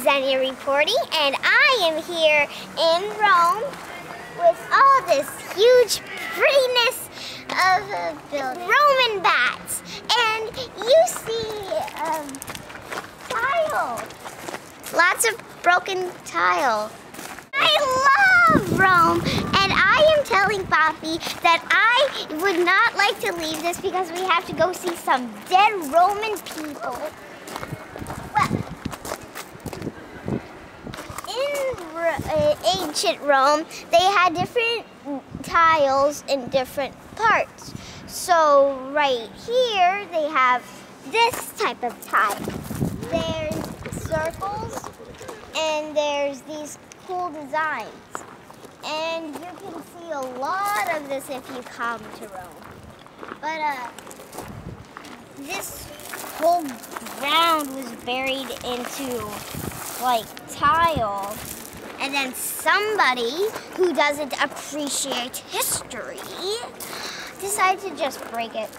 Xenia reporting, and I am here in Rome with all this huge prettiness of Roman bats. And you see tile. Lots of broken tile. I love Rome, and I am telling Poppy that I would not like to leave this because we have to go see some dead Roman people. Well, in ancient Rome, they had different tiles in different parts. So right here, they have this type of tile. There's circles, and there's these cool designs. And you can see a lot of this if you come to Rome. But this whole ground was buried into like tile. And then somebody who doesn't appreciate history decided to just break it.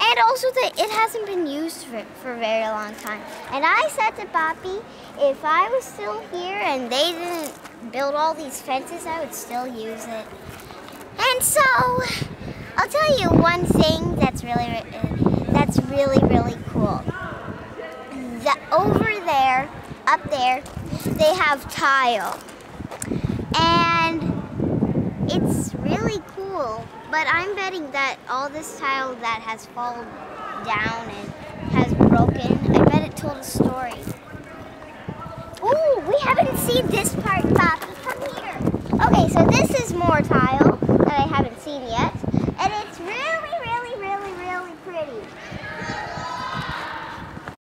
And also that it hasn't been used for a very long time. And I said to Poppy, if I was still here and they didn't build all these fences, I would still use it. And so, I'll tell you one thing that's really cool. Over there, up there, they have tile. And it's really cool. But I'm betting that all this tile that has fallen down and has broken